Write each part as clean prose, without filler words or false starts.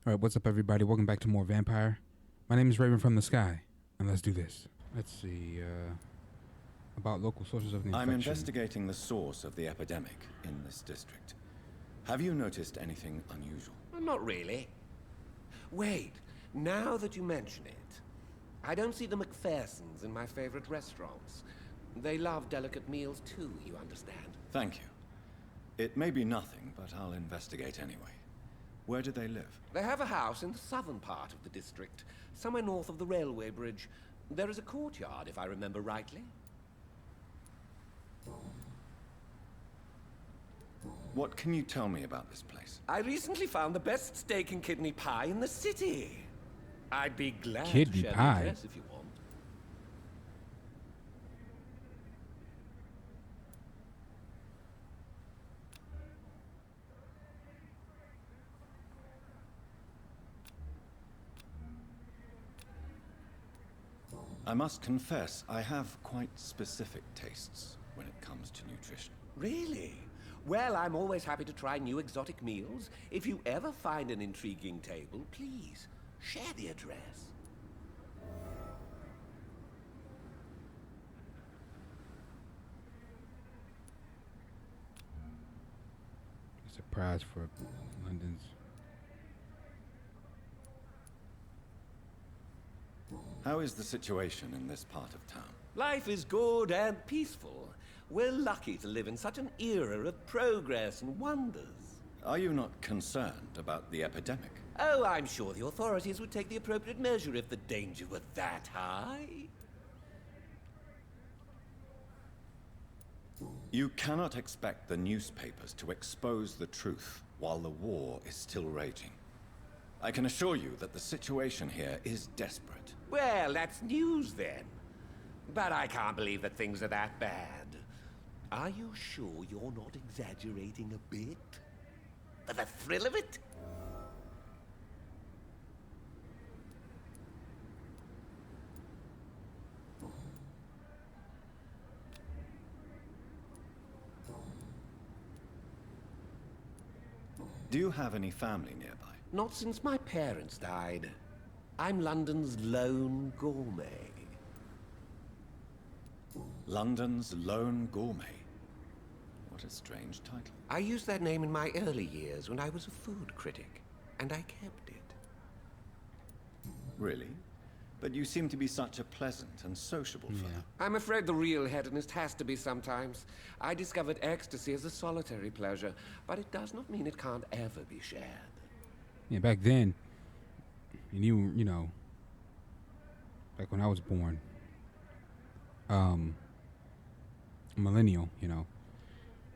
All right, what's up, everybody? Welcome back to more Vampire. My name is Raven from the Sky, and let's do this. Let's see, about local sources of the infection. I'm investigating the source of the epidemic in this district. Have you noticed anything unusual? Well, not really. Wait, now that you mention it, I don't see the McPhersons in my favorite restaurants. They love delicate meals too, you understand. Thank you. It may be nothing, but I'll investigate anyway. Where do they live? They have a house in the southern part of the district, somewhere north of the railway bridge. There is a courtyard, if I remember rightly. What can you tell me about this place? I recently found the best steak and kidney pie in the city. I'd be glad Kidney to share pie? the address if you want. I must confess, I have quite specific tastes when it comes to nutrition. Really? Well, I'm always happy to try new exotic meals. If you ever find an intriguing table, please share the address. It's a prize for London's. How is the situation in this part of town? Life is good and peaceful. We're lucky to live in such an era of progress and wonders. Are you not concerned about the epidemic? Oh, I'm sure the authorities would take the appropriate measure if the danger were that high. You cannot expect the newspapers to expose the truth while the war is still raging. I can assure you that the situation here is desperate. Well, that's news then. But I can't believe that things are that bad. Are you sure you're not exaggerating a bit? For the thrill of it? Do you have any family nearby? Not since my parents died. I'm London's lone gourmet. London's lone gourmet. What a strange title. I used that name in my early years when I was a food critic, and I kept it. Really? But you seem to be such a pleasant and sociable fellow. I'm afraid the real hedonist has to be sometimes. I discovered ecstasy as a solitary pleasure, but it does not mean it can't ever be shared. Yeah, back then, and you know, back when I was born, a millennial, you know,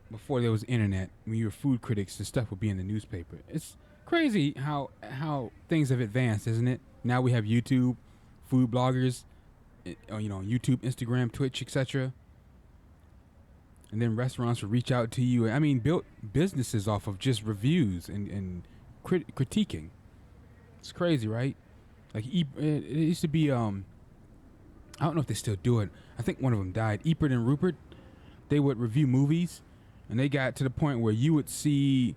before there was internet, when you were food critics, the stuff would be in the newspaper. It's crazy how things have advanced, isn't it? Now we have YouTube, food bloggers, you know, YouTube, Instagram, Twitch, etc. And then restaurants will reach out to you. I mean, built businesses off of just reviews and critiquing. It's crazy, right? Like it used to be, I don't know if they still do it. I think one of them died. Ebert and Rupert, they would review movies, and they got to the point where you would see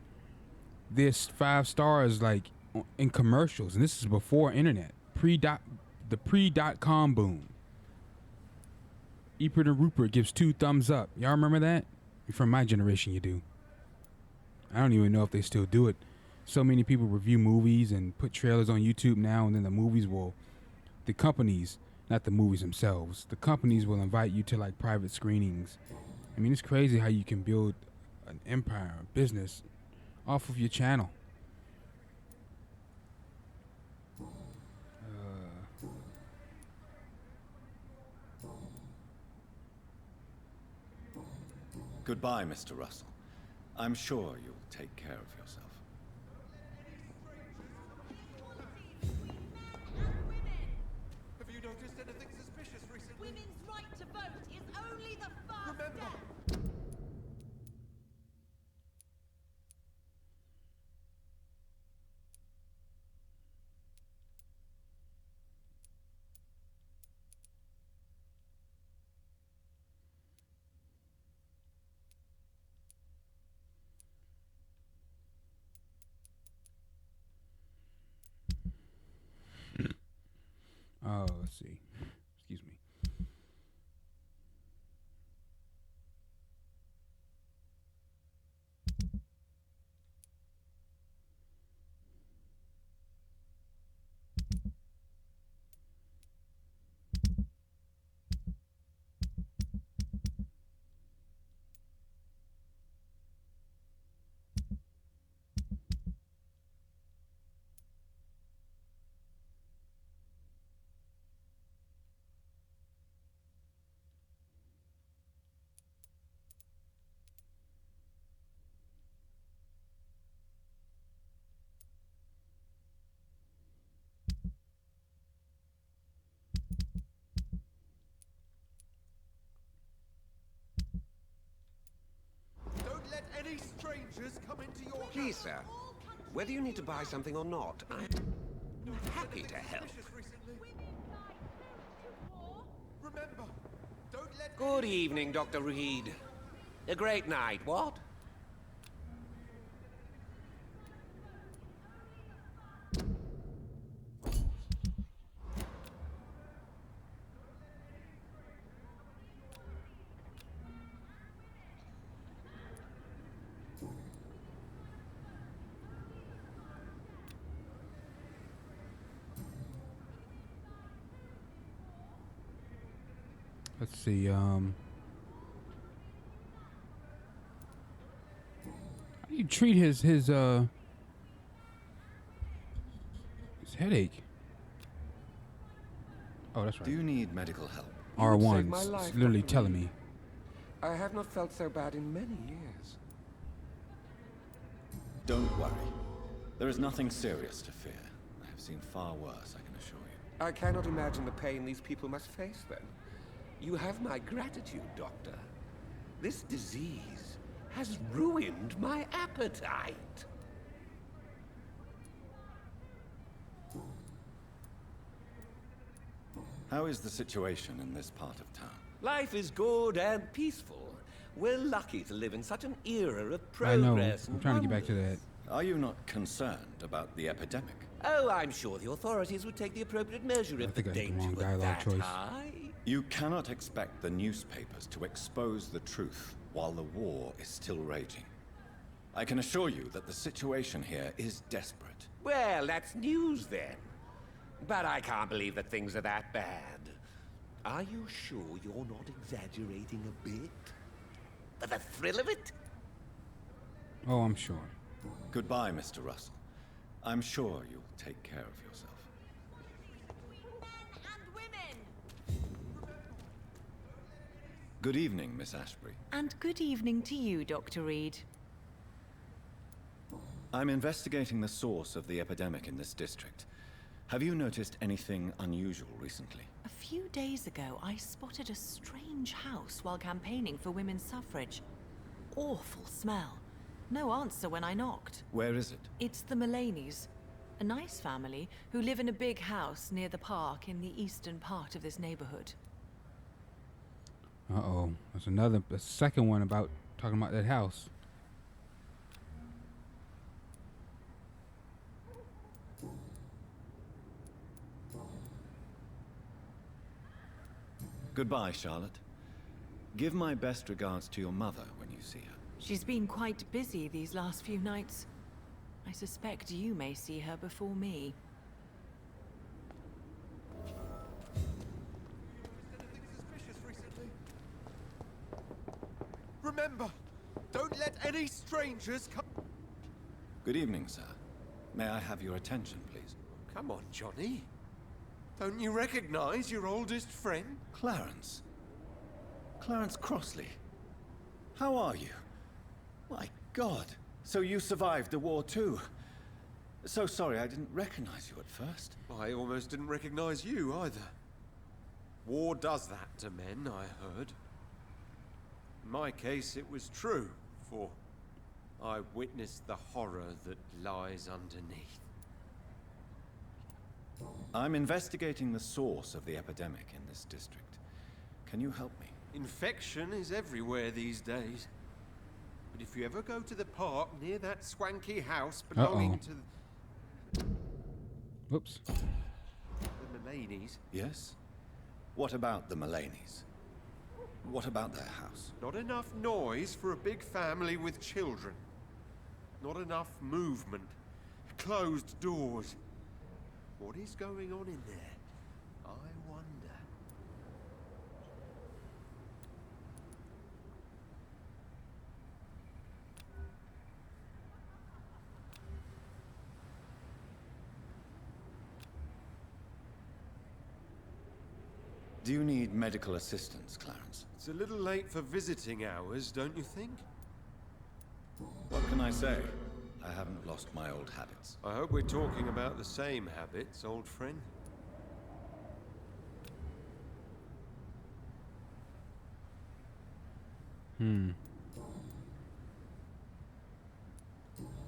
this 5 stars like in commercials, and this is before internet, the pre.com boom. Ebert and Rupert gives 2 thumbs up. Y'all remember that? You're from my generation, you do. I don't even know if they still do it. So many people review movies and put trailers on YouTube now, and then the companies, not the movies themselves, the companies will invite you to like private screenings. I mean, it's crazy how you can build an empire, a business, off of your channel. Goodbye, Mr. Russell. I'm sure you'll take care of yourself. Have you noticed anything suspicious recently? Women's right to vote is only the first Remember, step. see. Excuse me. Don't let any strangers come into your Please, sir, whether you need to buy something or not, I'm happy to help. recently. Women lie to war. Remember, don't let Good evening, Dr. Reid. A great night, what? Let's see. How do you treat his headache? Oh, that's right. Do you need medical help? You would save R1. my It's life, literally Dr. telling Reid. me. I have not felt so bad in many years. Don't worry. There is nothing serious to fear. I have seen far worse, I can assure you. I cannot imagine the pain these people must face then. You have my gratitude, Doctor. This disease has ruined my appetite. How is the situation in this part of town? Life is good and peaceful. We're lucky to live in such an era of I know. progress I'm and trying to get back to that. wonders. Are you not concerned about the epidemic? Oh, I'm sure the authorities would take the appropriate measure if the think I had the danger wrong were dialogue that choice. high. You cannot expect the newspapers to expose the truth while the war is still raging. I can assure you that the situation here is desperate. Well, that's news then. But I can't believe that things are that bad. Are you sure you're not exaggerating a bit? For the thrill of it? Oh, I'm sure. Goodbye, Mr. Russell. I'm sure you'll take care of yourself. Men and women. Good evening, Miss Ashbury. And good evening to you, Dr. Reid. I'm investigating the source of the epidemic in this district. Have you noticed anything unusual recently? A few days ago, I spotted a strange house while campaigning for women's suffrage. Awful smell. No answer when I knocked. Where is it? It's the Mullaney's, a nice family who live in a big house near the park in the eastern part of this neighborhood. Uh-oh. There's a second one about talking about that house. Goodbye, Charlotte. Give my best regards to your mother when you see her. She's been quite busy these last few nights. I suspect you may see her before me. anything suspicious recently. Remember, don't let any strangers come. Good evening, sir. May I have your attention, please? Come on, Johnny. Don't you recognize your oldest friend? Clarence. Clarence Crossley. How are you? My God. So you survived the war too. So sorry I didn't recognize you at first. I almost didn't recognize you either. War does that to men, I heard. In my case, it was true, for I witnessed the horror that lies underneath. I'm investigating the source of the epidemic in this district. Can you help me? Infection is everywhere these days. But if you ever go to the park near that swanky house belonging to Whoops. the Mullaney's, Yes? What about the Mullaneys? What about their house? Not enough noise for a big family with children. Not enough movement. Closed doors. What is going on in there? I wonder. Do you need medical assistance, Clarence? It's a little late for visiting hours, don't you think? What can I say? I haven't lost my old habits. I hope we're talking about the same habits, old friend.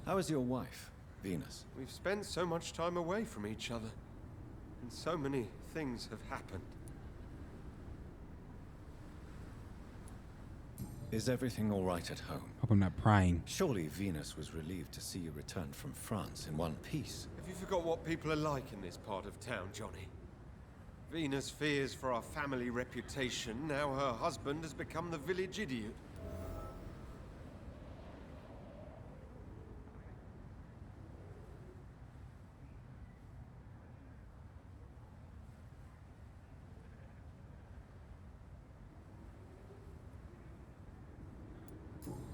How is your wife, Venus? We've spent so much time away from each other, and so many things have happened. Is everything all right at home? Hope I'm not prying. Surely Venus was relieved to see you return from France in one piece. Have you forgot what people are like in this part of town, Johnny? Venus fears for our family reputation. Now her husband has become the village idiot.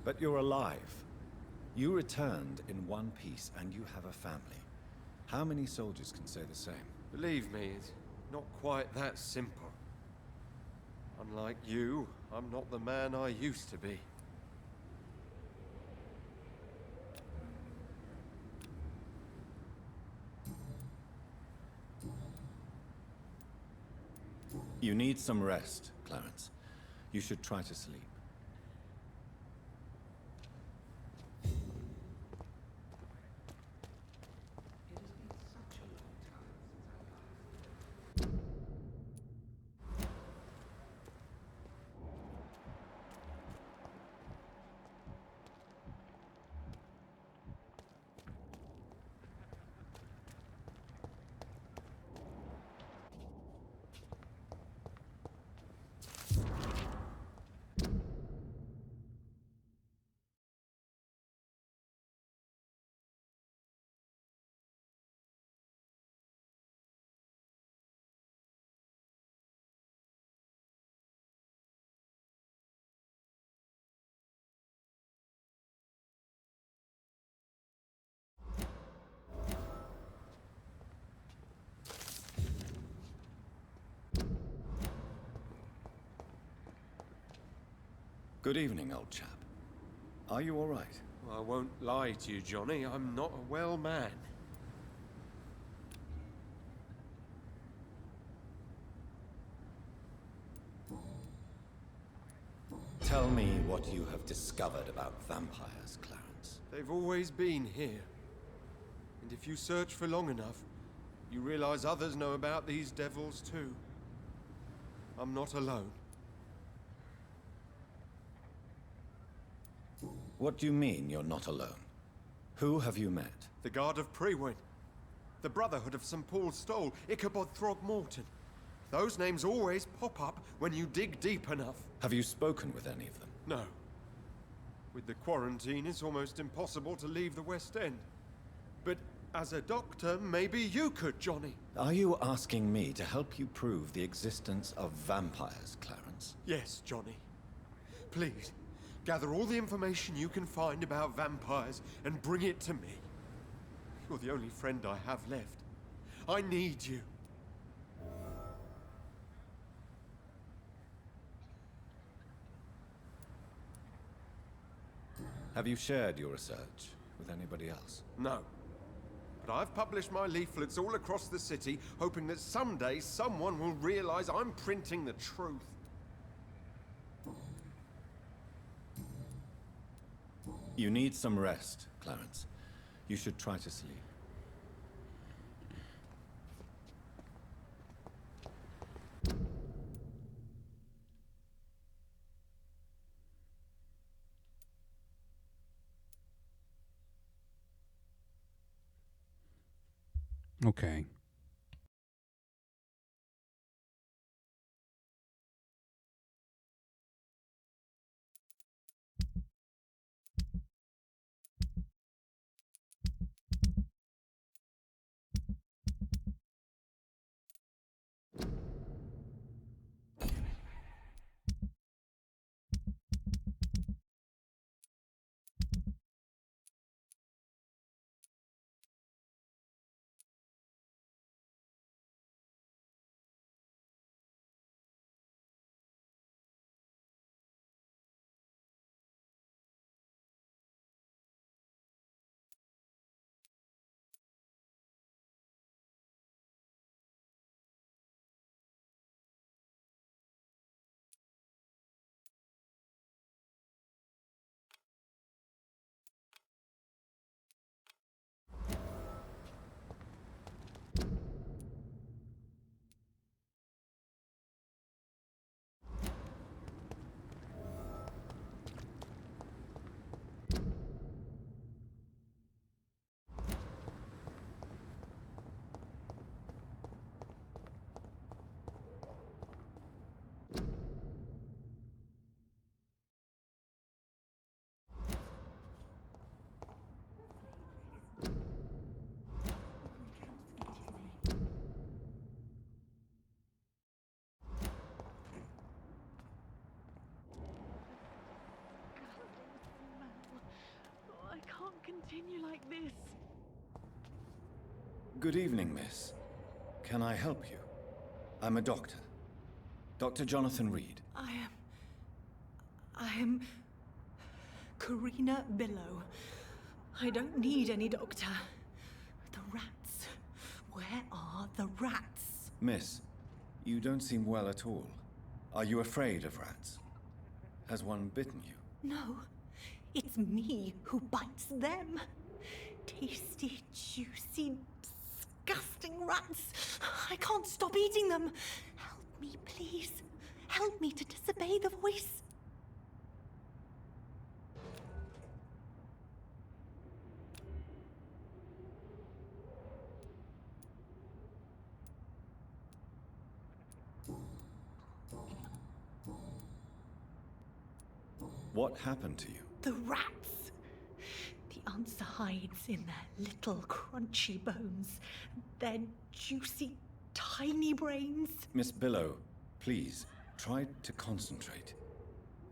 But you're alive. You returned in one piece and you have a family. How many soldiers can say the same? Believe me, it's not quite that simple. Unlike you, I'm not the man I used to be. You need some rest, Clarence. You should try to sleep. Good evening, old chap. Are you all right? I won't lie to you, Johnny. I'm not a well man. Tell me what you have discovered about vampires, Clarence. They've always been here. And if you search for long enough, you realize others know about these devils too. I'm not alone. What do you mean you're not alone? Who have you met? The Guard of Prewin. The Brotherhood of St. Paul's Stole. Ichabod Throgmorton. Those names always pop up when you dig deep enough. Have you spoken with any of them? No. With the quarantine, it's almost impossible to leave the West End. But as a doctor, maybe you could, Johnny. Are you asking me to help you prove the existence of vampires, Clarence? Yes, Johnny. Please, gather all the information you can find about vampires and bring it to me. You're the only friend I have left. I need you. Have you shared your research with anybody else? No. But I've published my leaflets all across the city, hoping that someday someone will realize I'm printing the truth. You need some rest, Clarence. You should try to sleep. Okay. continue like this. Good evening, miss. Can I help you? I'm a doctor. Dr. Jonathan Reid. I am Karina Billow. I don't need any doctor. The rats. Where are the rats? Miss, you don't seem well at all. Are you afraid of rats? Has one bitten you? No, it's me who bites them. Tasty, juicy, disgusting rats. I can't stop eating them. Help me, please. Help me to disobey the voice. What happened to you? The rats. The answer hides in their little crunchy bones, their juicy, tiny brains. Miss Billow, please, try to concentrate.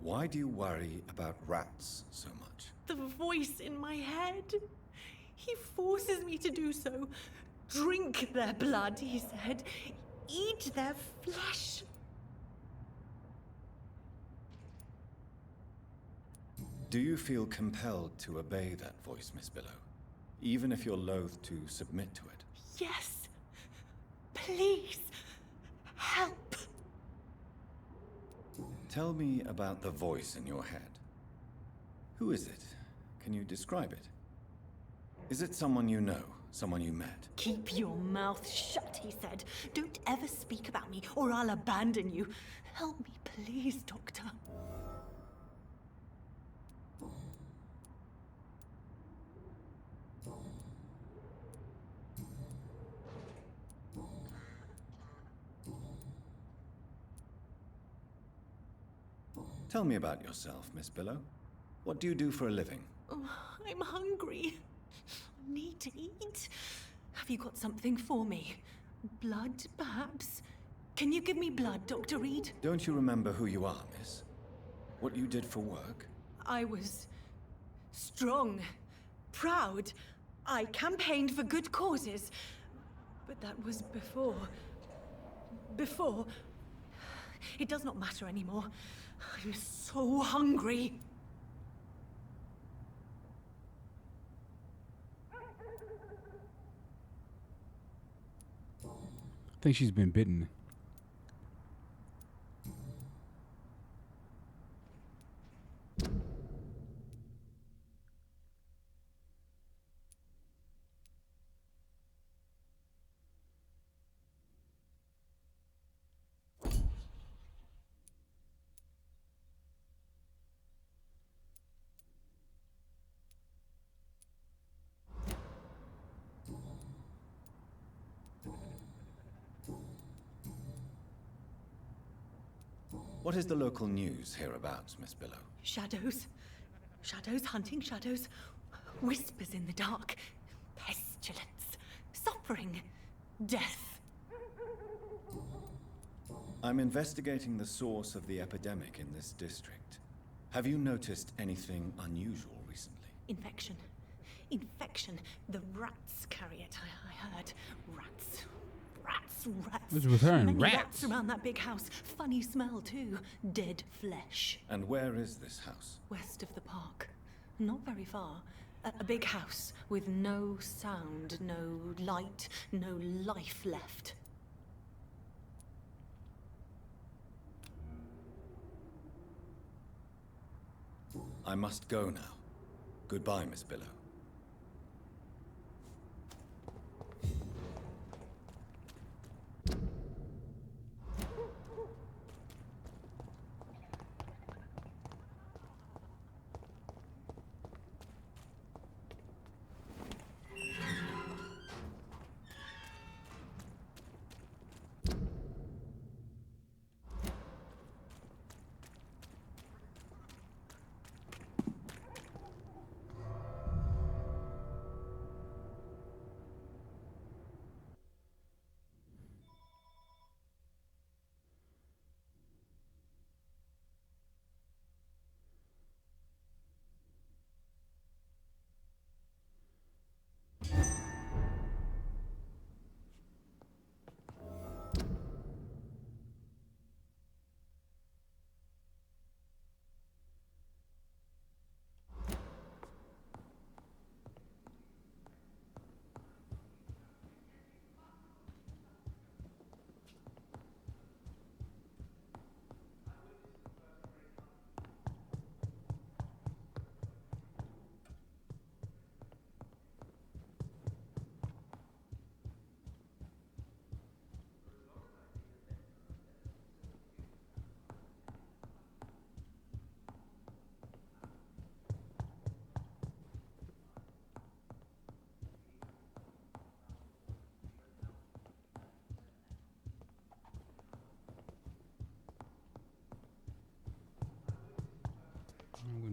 Why do you worry about rats so much? The voice in my head. He forces me to do so. Drink their blood, he said. Eat their flesh. Do you feel compelled to obey that voice, Miss Billow? Even if you're loath to submit to it? Yes. Please. Help. Tell me about the voice in your head. Who is it? Can you describe it? Is it someone you know? Someone you met? Keep your mouth shut, he said. Don't ever speak about me, or I'll abandon you. Help me, please, Doctor. Tell me about yourself, Miss Billow. What do you do for a living? Oh, I'm hungry. I need to eat. Have you got something for me? Blood, perhaps? Can you give me blood, Dr. Reid? Don't you remember who you are, miss? What you did for work? I was strong, proud. I campaigned for good causes. But that was before. Before. It does not matter anymore. I'm so hungry. I think she's been bitten. What is the local news hereabouts, Miss Billow? Shadows. Shadows hunting shadows. Whispers in the dark. Pestilence. Suffering. Death. I'm investigating the source of the epidemic in this district. Have you noticed anything unusual recently? Infection. Infection. The rats carry it, I heard. Rats. Rats. What's with her and Many rats? rats around that big house. Funny smell, too. Dead flesh. And where is this house? West of the park. Not very far. A big house with no sound, no light, no life left. I must go now. Goodbye, Miss Billow.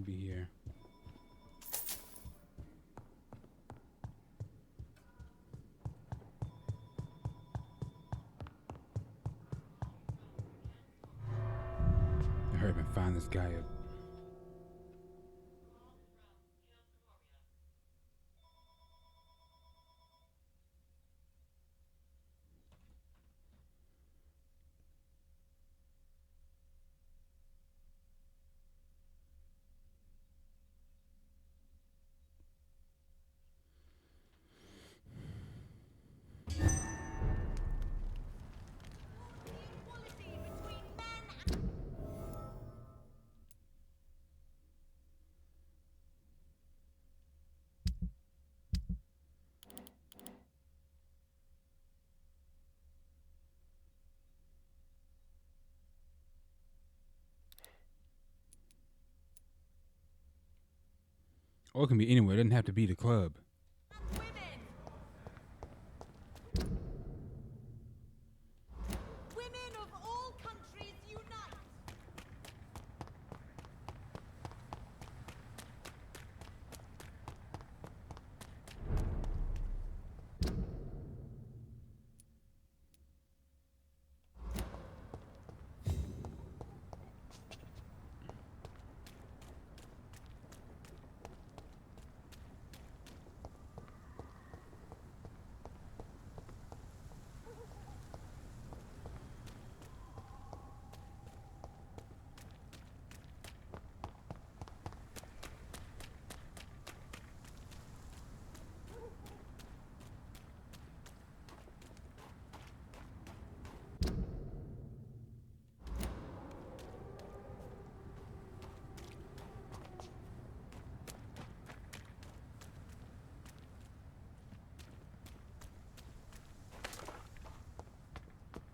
shouldn't be here. I heard him find this guy. Or it can be anywhere. It doesn't have to be the club. Women of all countries unite!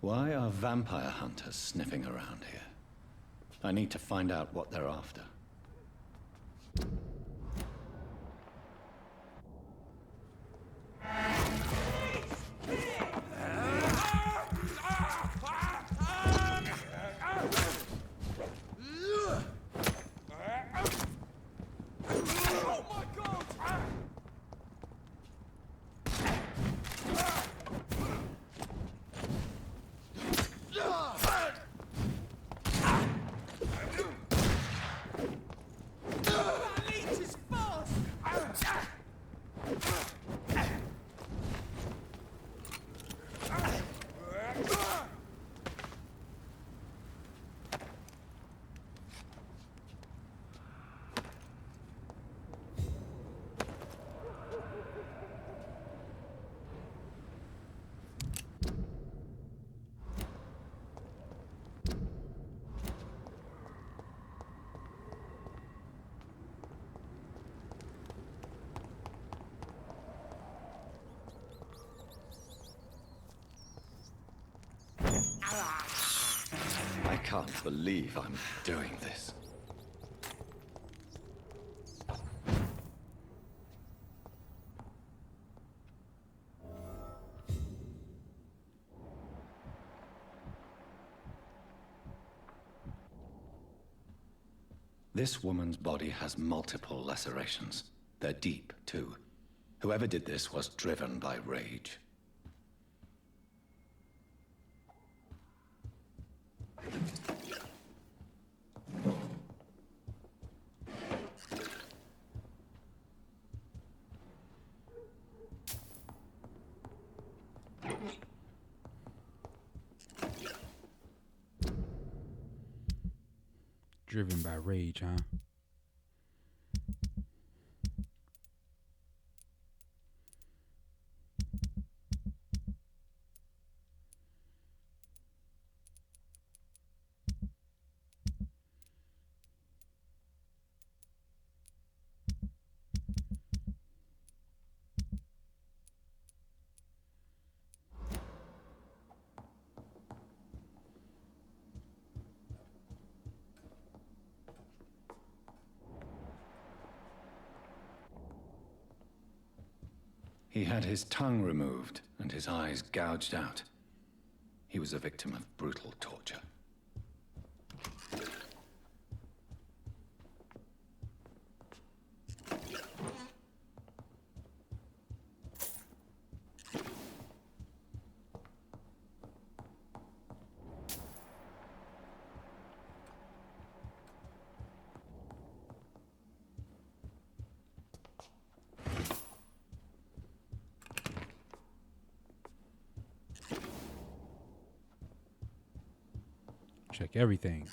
Why are vampire hunters sniffing around here? I need to find out what they're after. I can't believe I'm doing this. This woman's body has multiple lacerations. They're deep, too. Whoever did this was driven by rage. Driven by rage, huh? He had his tongue removed and his eyes gouged out. He was a victim of brutal torture. Check everything.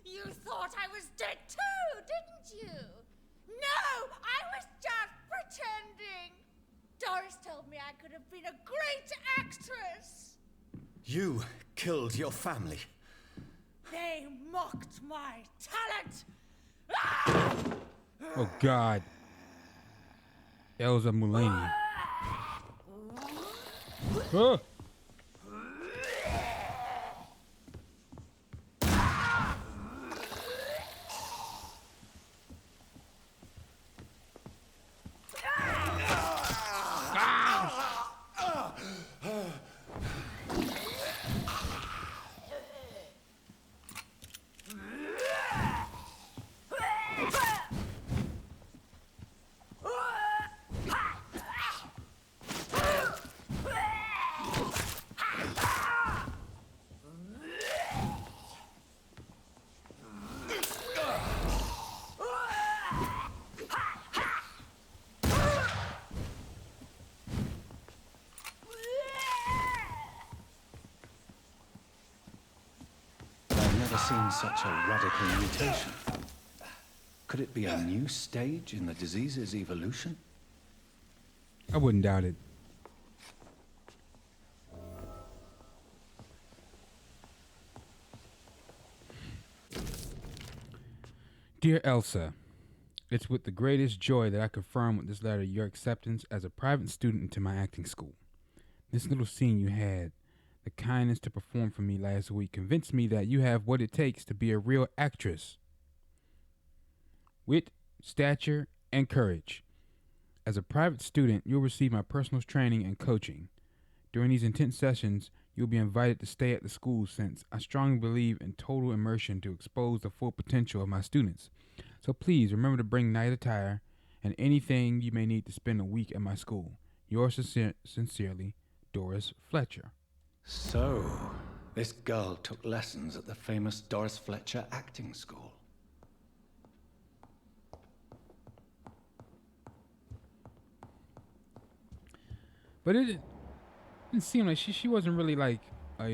You thought I was dead too, didn't you? No, I was just pretending. Doris told me I could have been a great actress. You killed your family. They mocked my talent. Oh God. Elsa Mulaney. Oh. I've never seen such a radical mutation. Could it be a new stage in the disease's evolution? I wouldn't doubt it. Dear Elsa, it's with the greatest joy that I confirm with this letter your acceptance as a private student into my acting school. This little scene you had, the kindness to perform for me last week, convinced me that you have what it takes to be a real actress. Wit, stature, and courage. As a private student, you'll receive my personal training and coaching. During these intense sessions, you'll be invited to stay at the school since I strongly believe in total immersion to expose the full potential of my students. So please remember to bring night attire and anything you may need to spend a week at my school. Yours sincerely, Doris Fletcher. So, this girl took lessons at the famous Doris Fletcher acting school. But it didn't seem like she wasn't really like a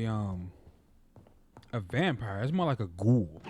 vampire. It's more like a ghoul.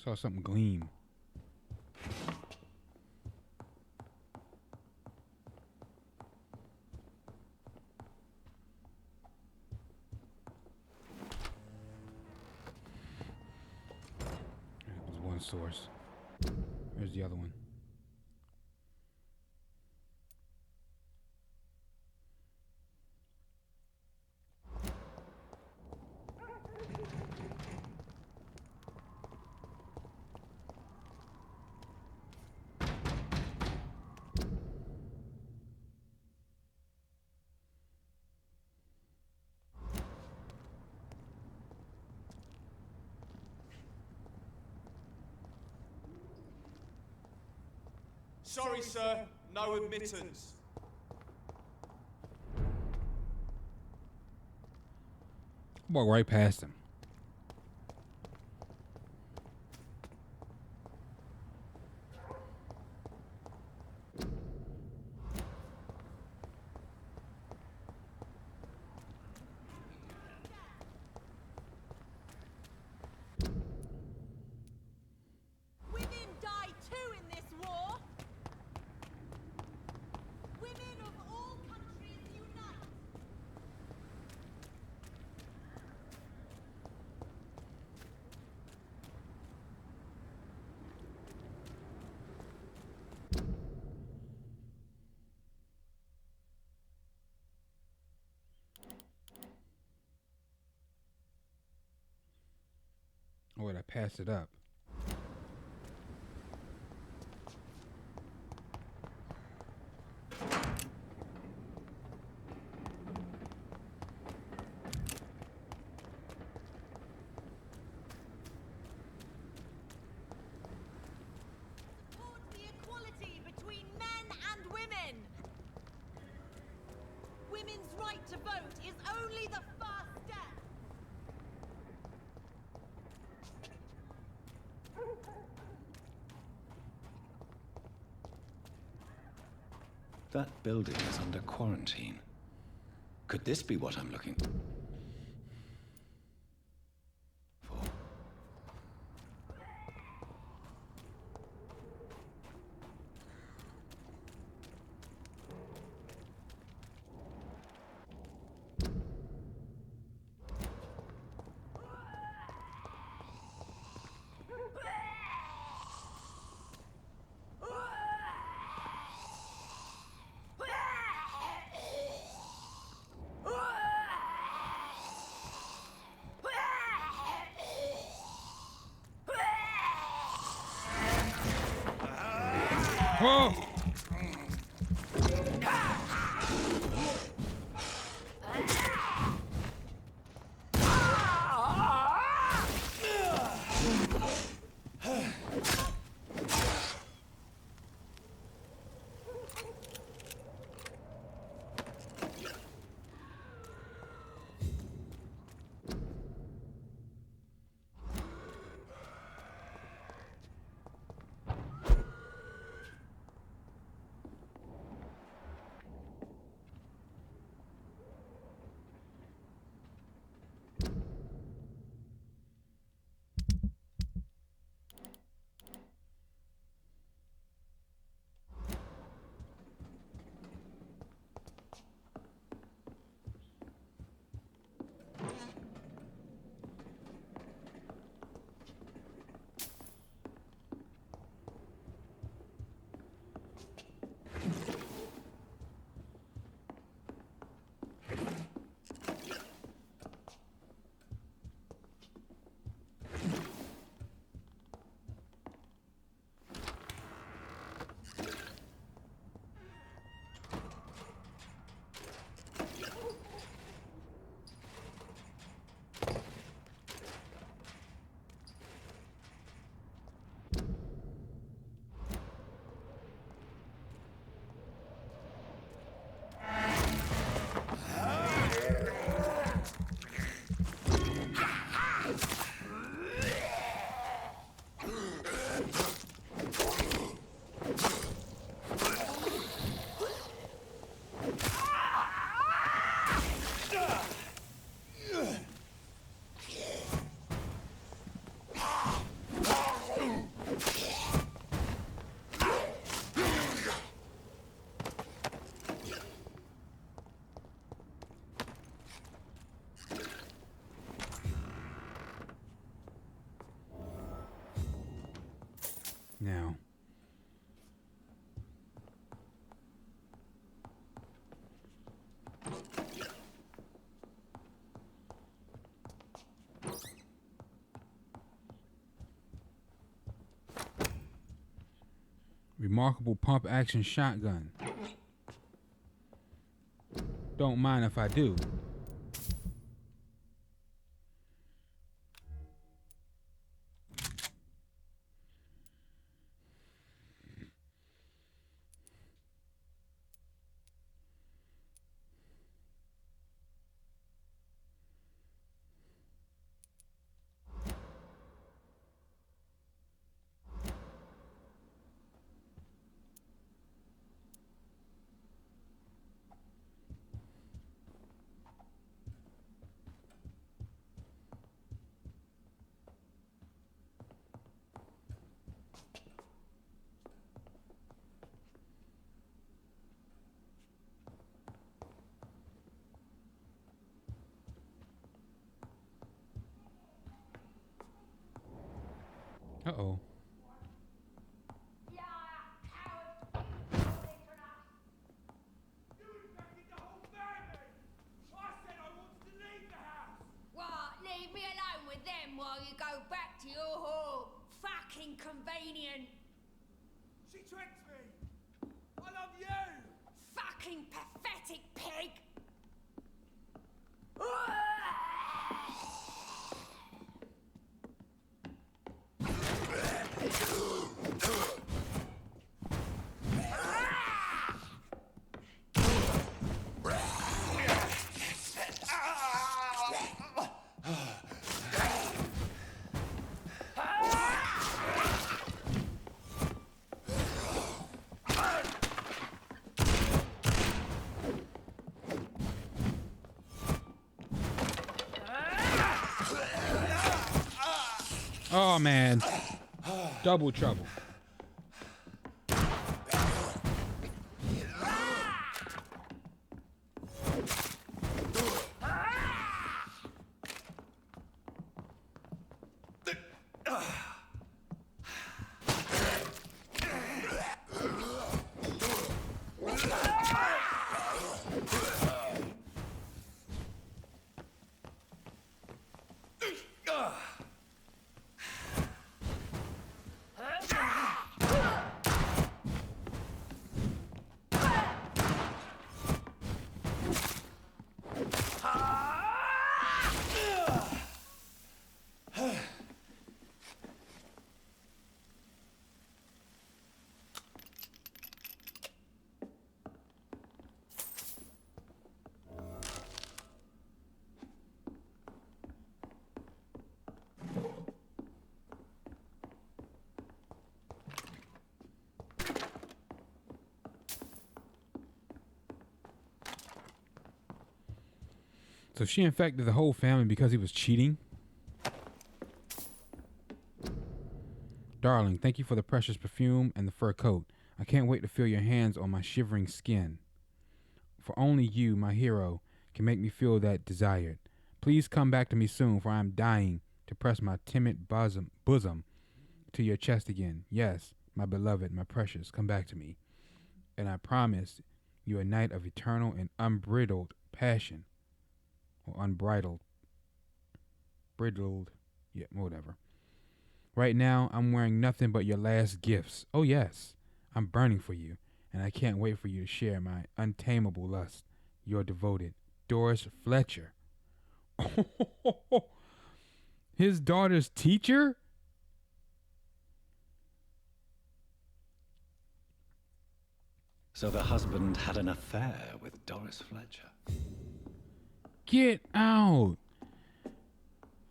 Saw something gleam. That was one source. Where's the other one? Sorry, sir. No admittance. Walk right past him. Oh wait, I passed it up. Towards the equality between men and women. Women's right to vote is only the first step. That building is under quarantine. Could this be what I'm looking for? Whoa! Now, remarkable pump action shotgun. Don't mind if I do. Uh-oh. What? Leave me alone with them while you go back to your inconvenient. She tricked me. I love you. Fucking pathetic pig. Oh man, double trouble. So she infected the whole family because he was cheating? Darling, thank you for the precious perfume and the fur coat. I can't wait to feel your hands on my shivering skin. For only you, my hero, can make me feel that desired. Please come back to me soon, for I am dying to press my timid bosom to your chest again. Yes, my beloved, my precious, come back to me. And I promise you a night of eternal and unbridled passion. Or unbridled. Bridled. Yeah, whatever. Right now, I'm wearing nothing but your last gifts. Oh, yes. I'm burning for you, and I can't wait for you to share my untamable lust. Your devoted Doris Fletcher. His daughter's teacher? So the husband had an affair with Doris Fletcher. Get out.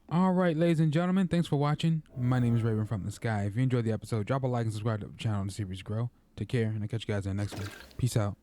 All right, ladies and gentlemen, thanks for watching. My name is Raven from the Sky. If you enjoyed the episode, drop a like and subscribe to the channel and the series grow. Take care, and I'll catch you guys in the next one. Peace out.